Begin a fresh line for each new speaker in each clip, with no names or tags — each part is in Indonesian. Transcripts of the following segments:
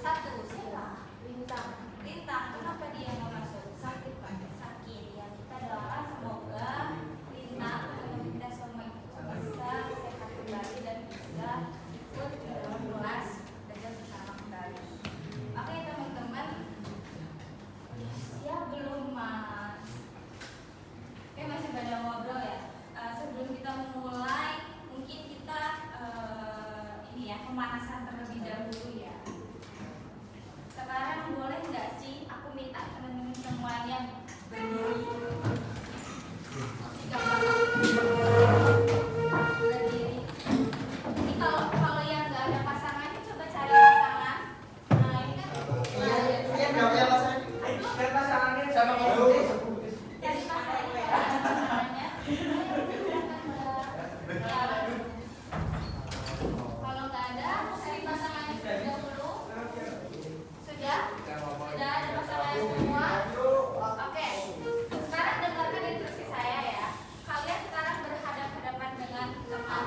Satu, siapa? Lintang. Lintang, kenapa dia nggak masuk? Sakit Pak? Sakit ya. Kita doa semoga Lintang atau kita semua itu bisa sehat kembali dan bisa ikut dalam kelas belajar bersama kembali. Oke teman-teman, siap belum Mas? Oke masih pada ngobrol ya. Sebelum kita memulai, mungkin kita ini ya pemanasan terlebih dahulu ya. Sekarang boleh nggak sih aku minta teman-teman semuanya berdiri. Berdiri. Ini kalau yang nggak ada pasangannya coba cari pasangan. Nah ini kan.
Iya nggak punya pasangan. Cari pasangannya sama kamu.
Cari pasangannya. Kalau nggak ada, cari pasangannya dahulu. Sudah? Sudah ada pasangannya semua? Oke. Sekarang dengarkan instruksi saya ya. Kalian sekarang berhadapan-hadapan dengan teman.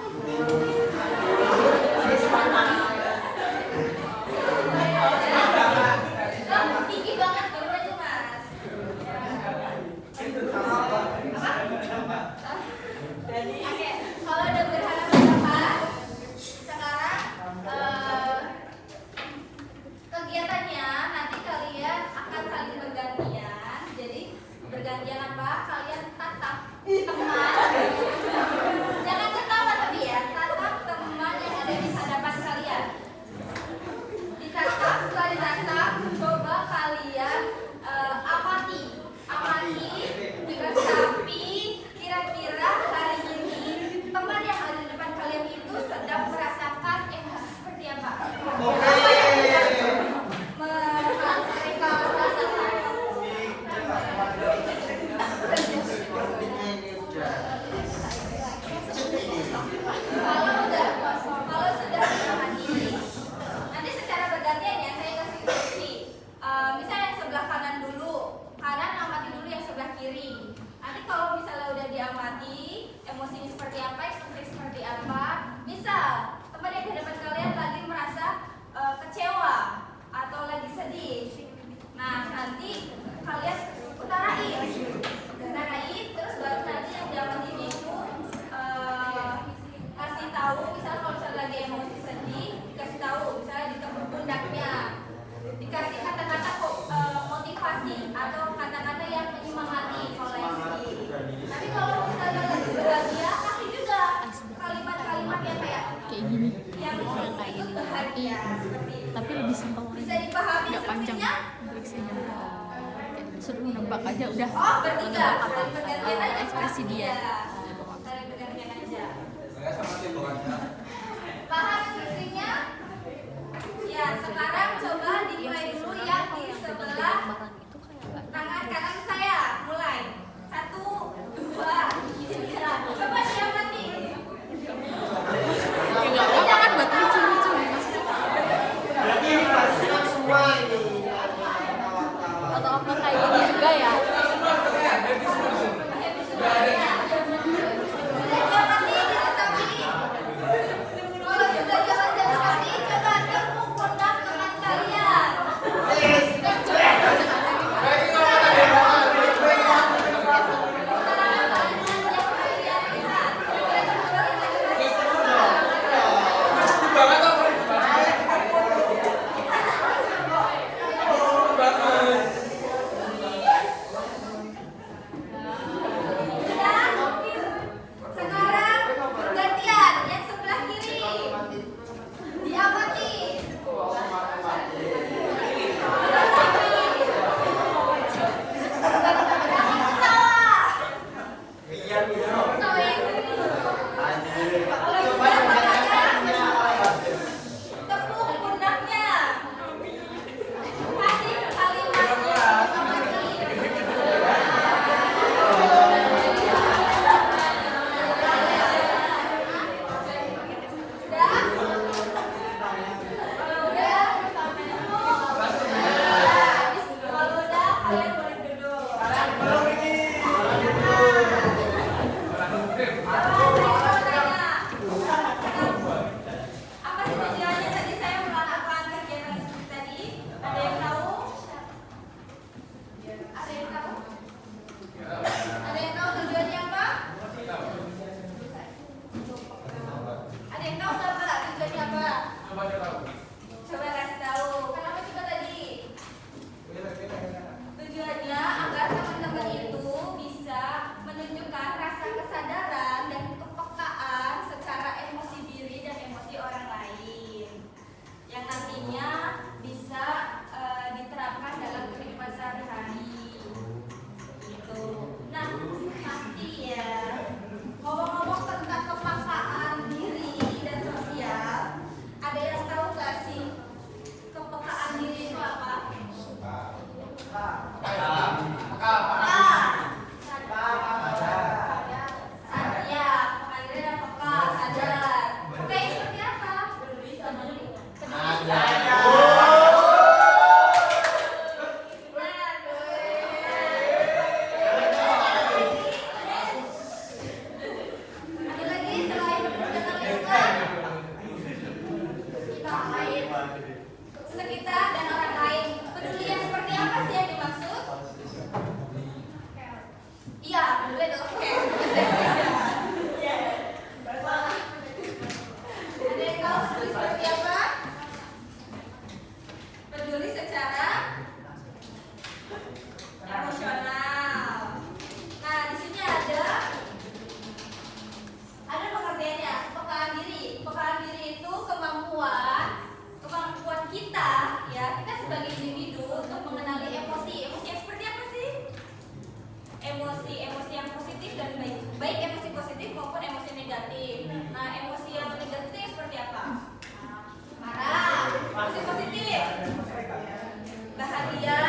Tinggi banget turun aja Mas. Oke, kalau udah berhadapan-hadapan, sekarang kegiatannya nanti kalian akan saling bergantian. Jadi bergantian apa? Kalian tatap teman. Jangan ketawa tapi ya, tatap teman yang ada di hadapan kalian. Ditatap, setelah ditatap, coba kalian amati, resapi kira-kira hari ini teman yang ada di depan kalian itu sedang merasakan emosi seperti apa? Apa yang mereka rasakan? Kalau sudah mengamati, nanti secara bergantian ya saya kasih instruksi. Misalnya yang sebelah kanan dulu, kanan amati dulu yang sebelah kiri. Nanti kalau misalnya udah diamati, emosinya seperti apa, ekspresi seperti apa, misal teman yang di hadapan kalian lagi merasa kecewa atau lagi sedih. Nah nanti kalian utarain, terus baru nanti yang diamati itu kasih tahu, misalnya kalau misalnya lagi emosi sedih, dikasih tahu, misalnya ditepuk pundaknya, dikasih kata-kata motivasi atau kata-kata yang menyemangati kalau lagi sedih. Tapi kalau misalnya lagi bahagia, kasih juga kalimat-kalimat yang kayak
gini
yang
kayak
itu
gini
bahagia seperti itu.
tapi lebih simpel
Bisa dipahami
nggak panjang
instruksinya?
instruksinya suruh nebak aja udah
Oh bertiga,
nebak apa
saling bergantian aja
ekspresi
Pak.
dia
Iya, saling bergantian aja.
Saya sama tim bukannya.
Paham instruksinya? Ya, sekarang coba dimulai dulu yang di sebelah tangan kanan saya. Mulai. 1, 2, 3. Coba diamati.
ya nggak apa-apa kan buat lucu-lucu
Berarti ini pasangan semua ini.
atau apa kayak gini juga ya
sekitar dan orang lain. Peduli yang seperti apa sih yang dimaksud? Iya, peduli dengan care. Ada yang tahu peduli seperti apa? Peduli secara emosional. Nah, di sini ada pengertiannya, kepekaan diri. Kepekaan diri itu kemampuan kita, ya, kita sebagai individu untuk mengenali emosi. Emosi yang seperti apa sih? Emosi yang positif dan baik emosi positif maupun emosi negatif. Nah, emosi yang negatif itu yang seperti apa? Marah. Emosi positif, bahagia.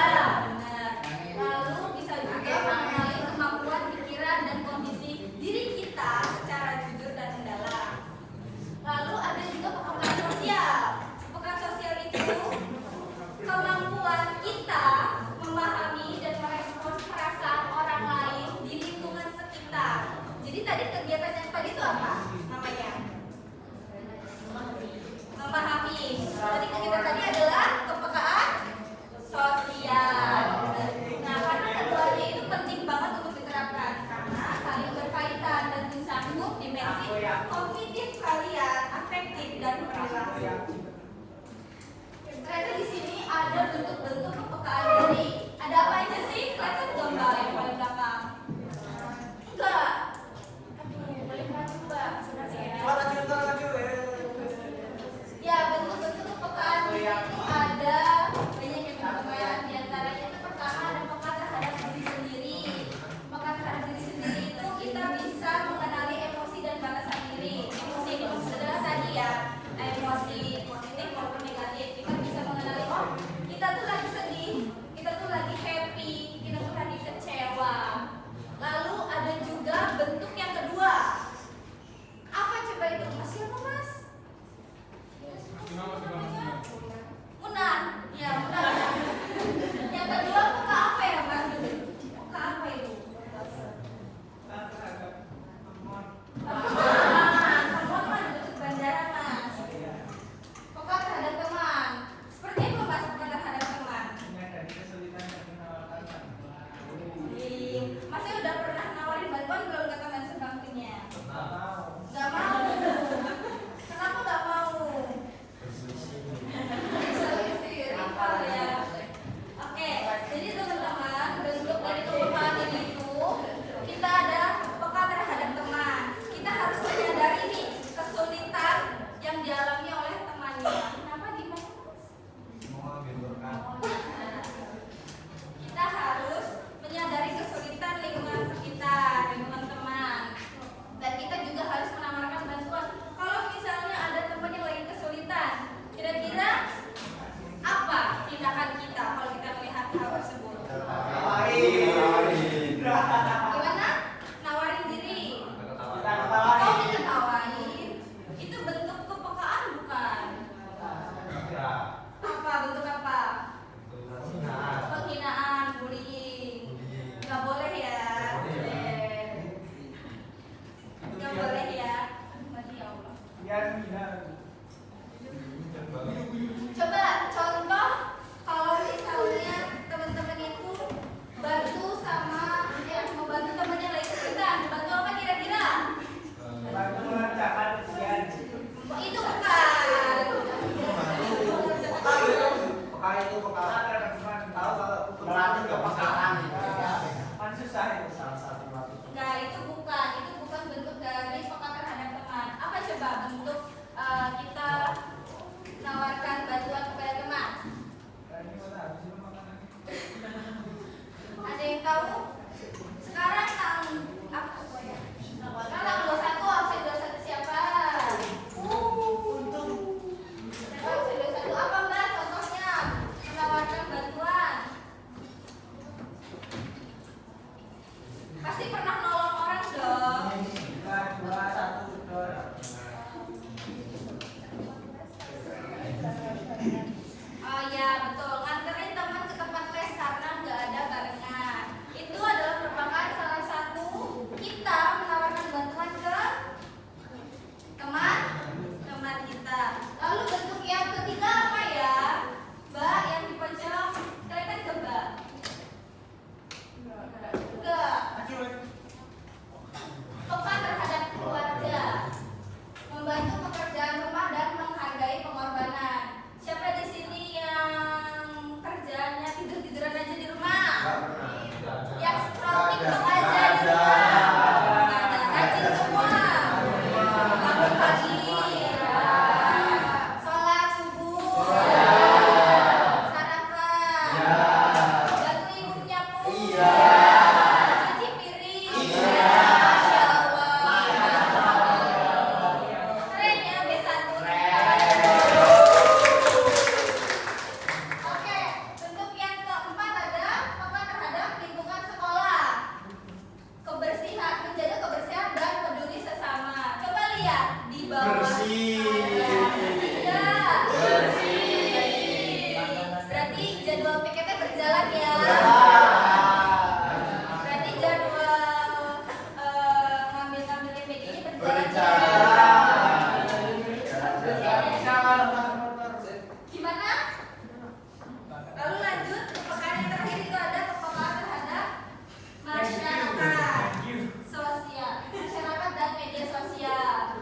Benar. Lalu bisa juga mengenali kemampuan pikiran dan kondisi diri kita secara jujur dan mendalam. Lalu ada juga kepekaan sosial. Kepekaan sosial itu kemampuan kita memahami dan merespon perasaan orang lain di lingkungan sekitar. Jadi tadi kegiatan yang tadi itu apa namanya? Memahami. Tadi kegiatan tadi adalah kepekaan sosial. Nah, karena keduanya itu penting banget untuk diterapkan karena saling berkaitan dan disambung dimensi kognitif kalian, afektif dan perilaku. Ternyata di sini ada bentuk-bentuk kepekaan diri. Ada apa aja sih? Kelihatan gambar yang paling belakang? Enggak. Aduh, boleh maju Mbak. Ya, bentuk-bentuk kepekaan diri itu ada banyak yang teman-teman. Di antaranya itu pertama ada peka terhadap diri sendiri. Peka terhadap diri sendiri itu kita bisa mengenali emosi dan batasan diri. Emosi ini maksud adalah tadi ya, emosi positif maupun negatif. Kita bisa mengenali, oh kita tuh lagi sedih, kita tuh lagi happy, kita tuh lagi kecewa. Lalu ada juga bentuk yang kedua. Apa coba itu? Mas siapa mas? Munah, ya munah. Yang kedua peka apa ya mas? Peka apa itu? Teman mas bentuk bandaran mas. Peka terhadap teman. Seperti apa mas peka terhadap teman? Masnya udah pernah nawarin bantuan belum ke teman sebangkunya? Gak mau. Kenapa gak mau? Selisih, rival ya. Oke, jadi teman-teman bentuk dari kepekaan diri itu kita ada peka terhadap teman. Kita harus menyadari nih kesulitan yang dialami oleh temannya. Kenapa gimana? Kita harus menyadari kesulitan lingkungan sekitar, lingkungan teman. Dan kita juga harus menawarkan bantuan. Kalau misalnya ada teman yang lagi kesulitan, kira-kira apa tindakan kita kalau kita melihat hal tersebut? Gimana? Nawarin diri. Kalau kita tawarin, itu bentuk kepekaan bukan? Apa bentuk apa? Penghinaan, bullying. Gak boleh ya. Gak boleh ya. Mati ya Allah. Coba contoh kalau misalnya teman-teman itu bantu sama membantu temannya lagi kesulitan, bantu apa kira-kira? Itu bukan. Enggak, itu bukan bentuk dari peka terhadap teman. Apa coba bentuk kita menawarkan bantuan kepada teman? Ada yang tahu? Sekarang apa ya? Sekarang 21 absen 21 siapa? Siapa absen 21? Apa Mbak contohnya? Menawarkan bantuan. Pasti pernah nolong orang dong. Oh ya betul, nganterin teman ke tempat les karena nggak ada barengan. Itu adalah merupakan salah satu kita menawarkan bantuan ke teman kita. Lalu bentuk yang ketiga apa ya? jadwal PKT berjalan ya. Berarti jadwal ngambil MBG-nya berjalan. Gimana? Lalu lanjut ke pekan yang terakhir itu ada kepekaan terhadap masyarakat sosial, masyarakat dan media sosial.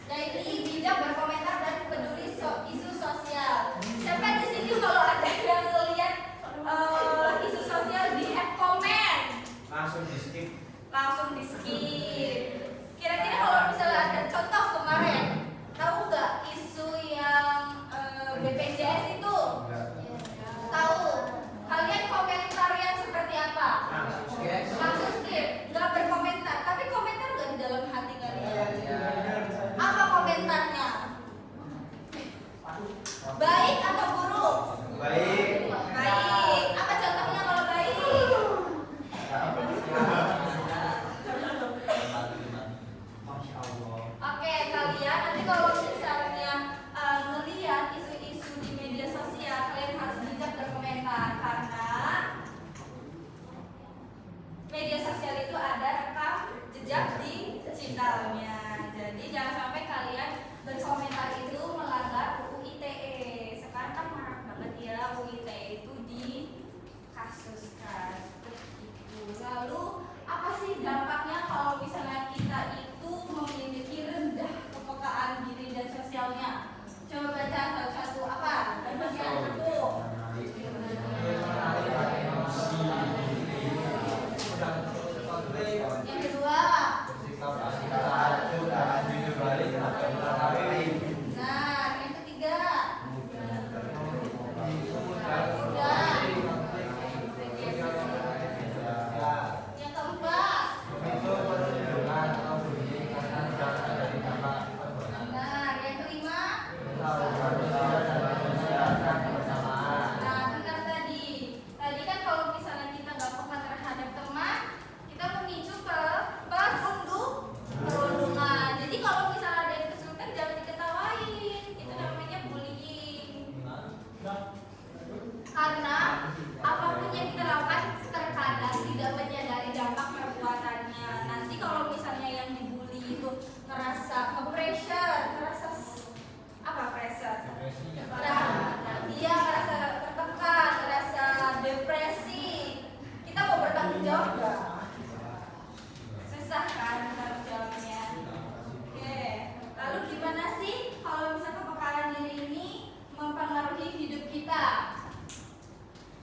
Jadi bijak berkomentar dan peduli isu sosial. Siapa di sini kalau ada yang ngelihat isu sosial di head comment
Langsung di skip.
langsung di skip. Kira-kira kalau misalnya ada contoh kemarin, tahu nggak isu yang BPJS itu? Tahu? Kalian komentarnya seperti apa? Langsung skip, nggak berkomentar. Tapi komentar nggak di dalam hati kalian? Apa komentarnya? Baik atau buruk?
Baik.
Baik. Apa contohnya kalau baik?
Masya Allah.
Oke, kalian nanti kalau misalnya ngelihat isu-isu di media sosial, kalian harus bijak berkomentar karena media sosial itu ada rekam jejak digitalnya. Jadi jangan sampai kalian berkomentar itu melanggar UU ITE. Sekarang kan marak banget ya UU ITE itu dikasuskan. Itu. Lalu apa sih dampaknya kalau misalnya kita itu memiliki rendah kepekaan diri dan sosialnya? Coba baca satu-satu apa? Dampaknya satu. Yang kedua. Nah, yang ketiga. Udah. Yang keempat. Nah, yang kelima. Nah, benar tadi. Tadi kan kalau misalnya kita nggak peka terhadap teman, kita memicu ke perundungan. Jadi kalau misalnya ada yang kesulitan jangan diketawain. Itu namanya bullying. Karena apapun yang kita lakukan terkadang tidak menyadari dampak perbuatannya. Nanti kalau misalnya yang dibully itu ngerasa pressure, ngerasa apa pressure? Dia ngerasa tertekan, ngerasa depresi. Kita mau bertanggung jawab nggak? Susah kan bertanggung jawabnya. Oke. Lalu gimana sih kalau misalnya kepekaan diri ini mempengaruhi hidup kita?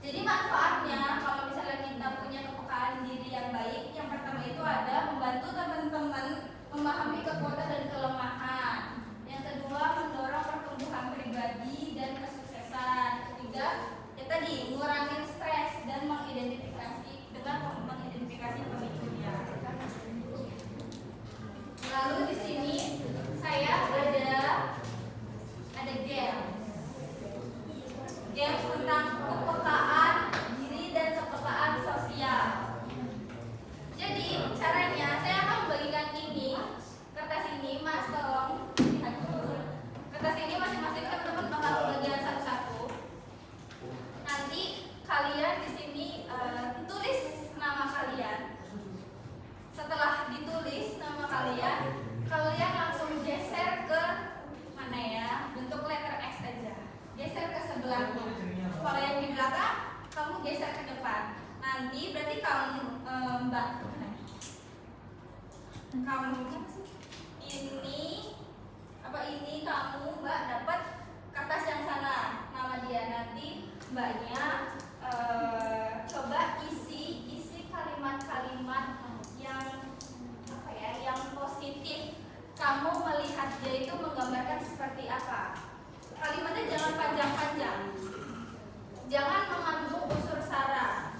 Jadi manfaatnya kalau misalnya kita punya kepekaan diri yang baik, yang pertama itu ada membantu teman-teman memahami kekuatan dan kelemahan. Yang kedua mendorong pertumbuhan pribadi dan kesuksesan. Ketiga, ya tadi mengurangi stres dan mengidentifikasi pemicunya. Lalu di sini saya ada game tentang kepekaan diri dan kepekaan sosial. Jadi caranya saya akan membagikan ini kertas ini, Mas tolong lihat dulu. Kertas ini masing-masing teman-teman bakal bagian satu-satu. Nanti kalian di sini tulis nama kalian. Setelah ditulis nama kalian, kalian langsung geser ke mana ya? Bentuk letter X aja. Geser ke sebelahnya. Kalau yang di belakang, kamu geser ke depan. Nanti berarti kamu Mbak. Kamu ini kamu Mbak dapat kertas yang sana nama dia. Nanti Mbaknya coba isi kalimat-kalimat yang apa ya, yang positif. Kamu melihat dia itu menggambarkan seperti apa? Kalimatnya jangan panjang-panjang. Jangan mengandung unsur sara.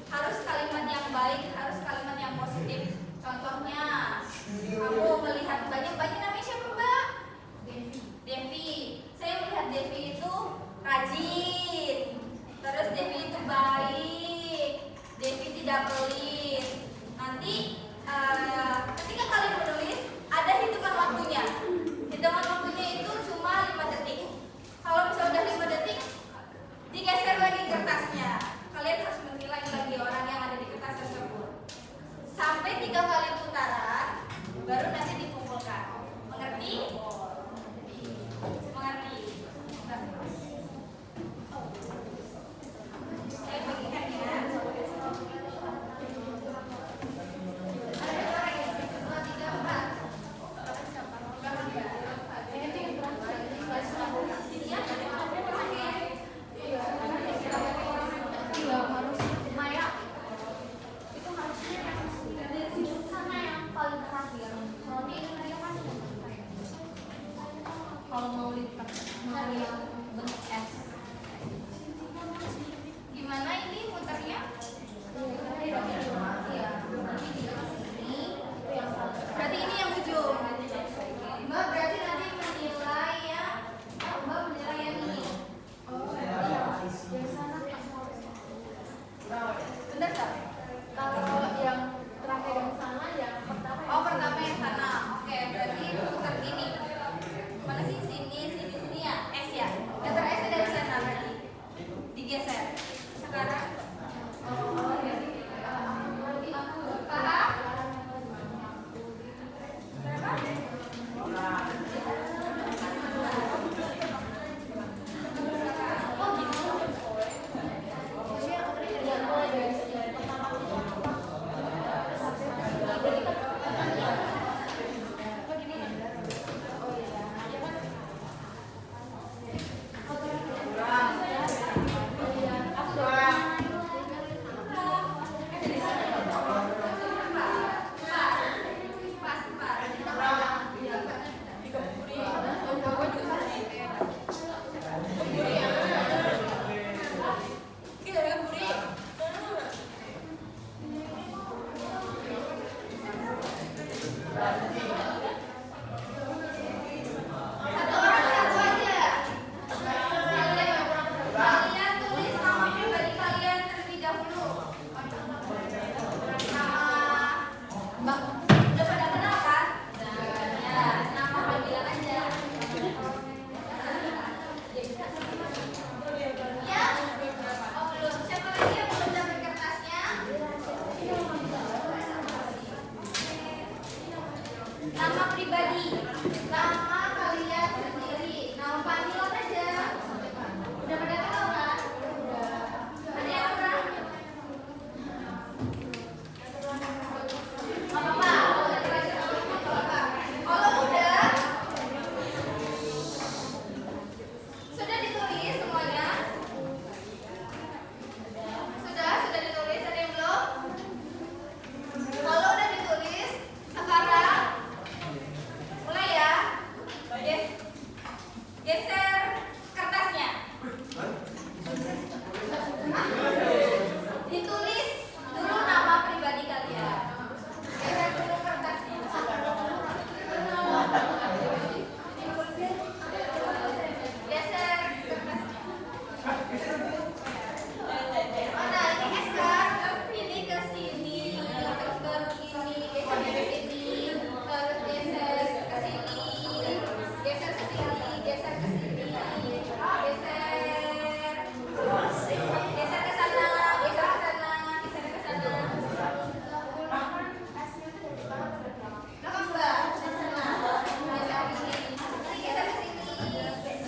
Harus kalimat yang baik, harus kalimat yang positif. Contohnya, kamu melihat banyak namanya siapa Mbak? Devi. Saya melihat Devi itu rajin, Mana ini S kan? Ini ke sini, terus baru ini geser ke sini, terus geser ke sini, geser ke sini, geser ke sini, geser ke sana, geser ke sana, geser ke sana. Belakang Mbak, ke sana. Geser ke sini, geser ke sini, geser.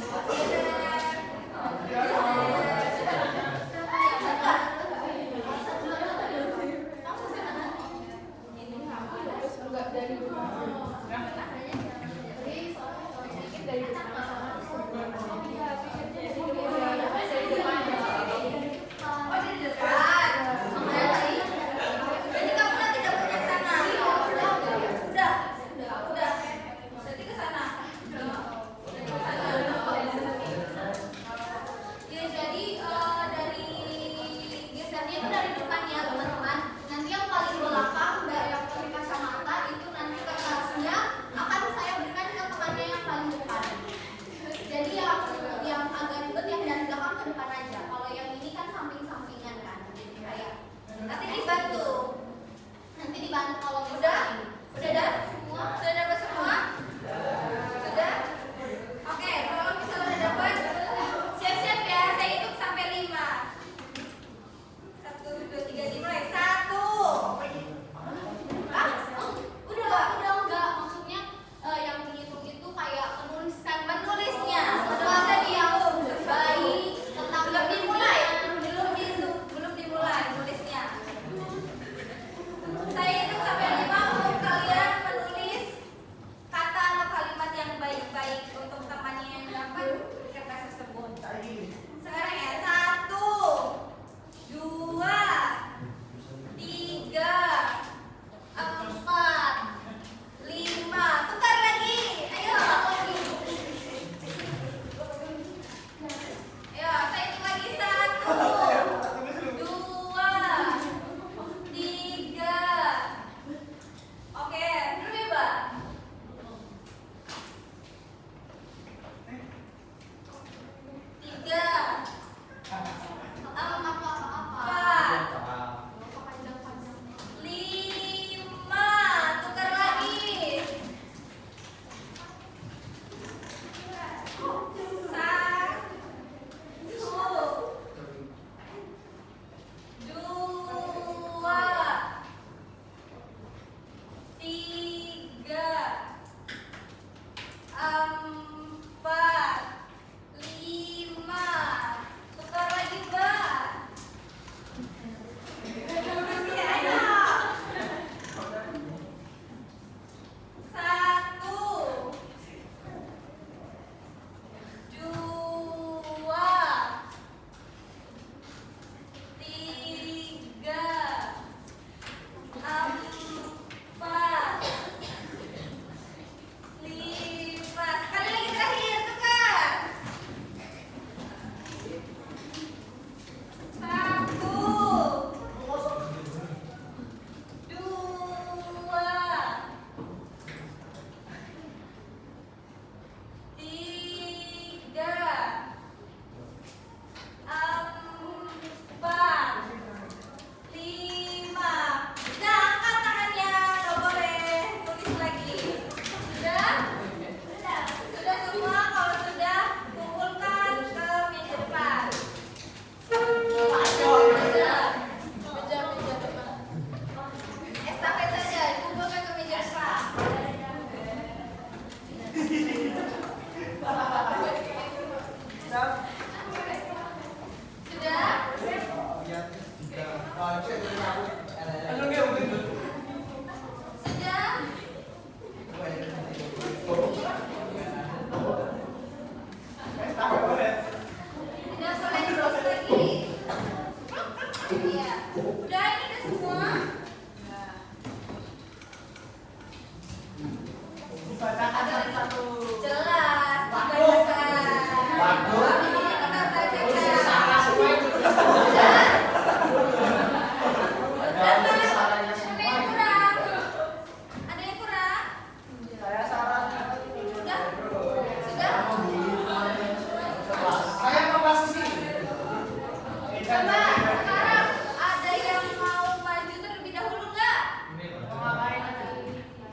Coba sekarang ada yang mau maju terlebih dahulu nggak?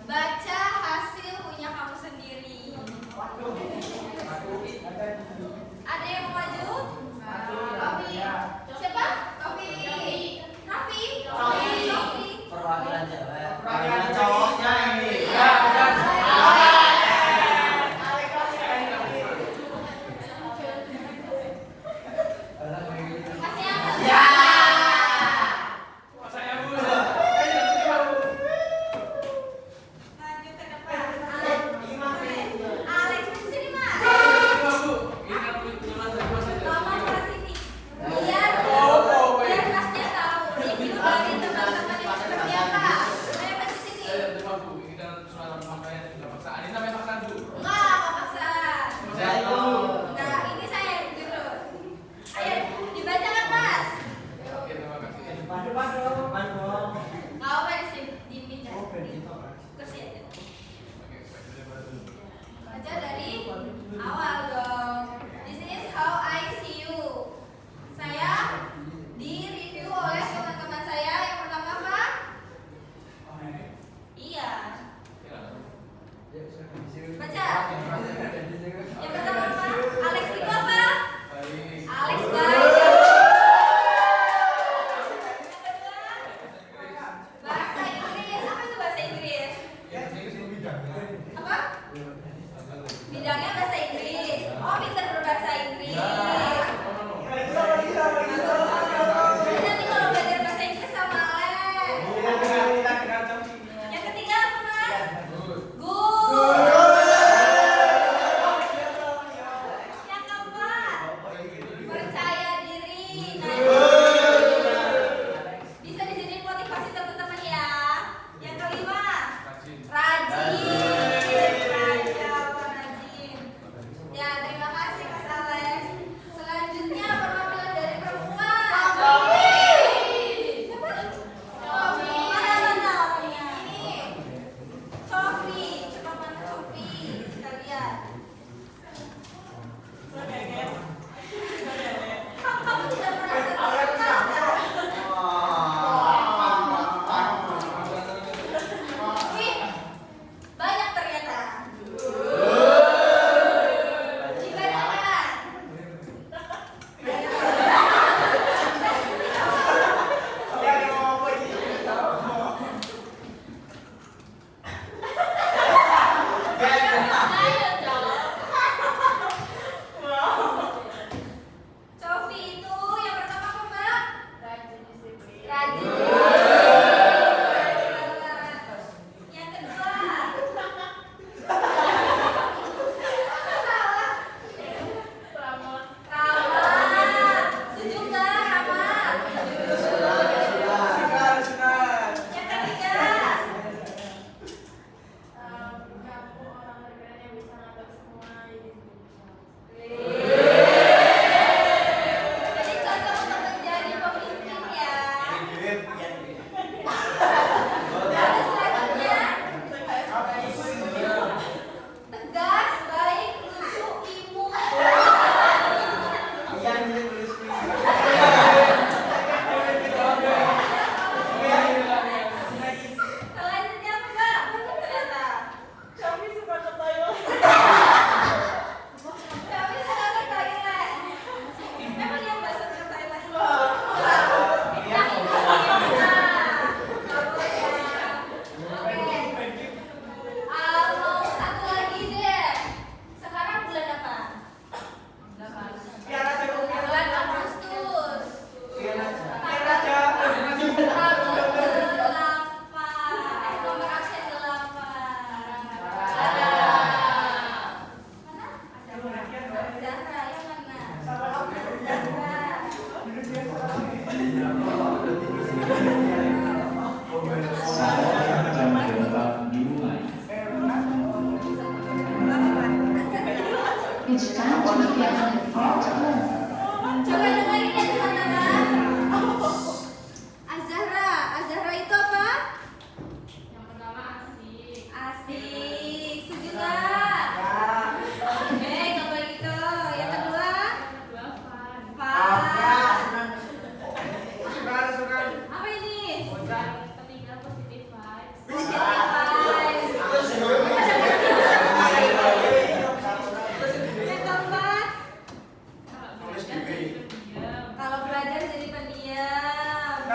Baca hasil punya kamu sendiri. Ada yang mau maju? Raffi. Siapa? Raffi. Raffi. Raffi.
Perwakilan cewek.
Perwakilan cowoknya ini.
Masih ada?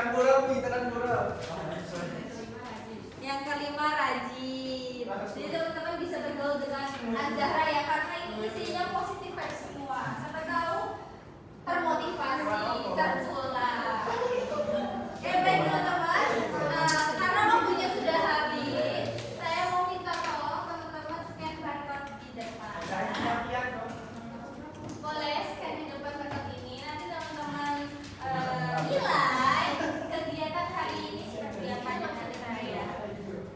Tekan pura, tekan pura.
Yang kelima rajin. Jadi teman-teman bisa bergaul dengan Azahra ya, karena ini isinya positif vibes semua. Sampai tahu termotivasi, tertular. Baik teman-teman, karena waktunya sudah habis, saya mau minta tolong teman-teman scan barcode di depan. Boleh scan di depan barcode ini. Nanti teman-teman nilai kegiatan hari ini seperti apa dengan saya.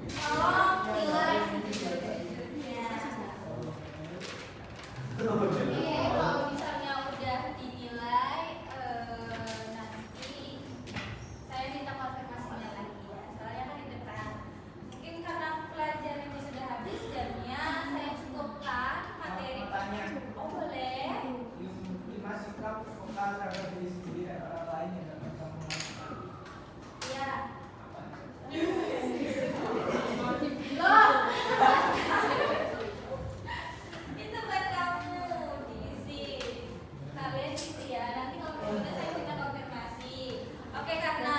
Tolong nilai sejujurnya. Oke, kalau misalnya udah dinilai, nanti saya minta konfirmasinya lagi ya. Soalnya kan di depan. Mungkin karena pelajarannya sudah habis jamnya, saya cukupkan materi. Oh boleh.
Lima sikap vokal terhadap diri sendiri dan orang lain yang dapat kamu lakukan.
Ya. Loh. Itu buat kamu diisi. Kalian isi ya. Nanti kalau udah saya minta konfirmasi. Oke, karena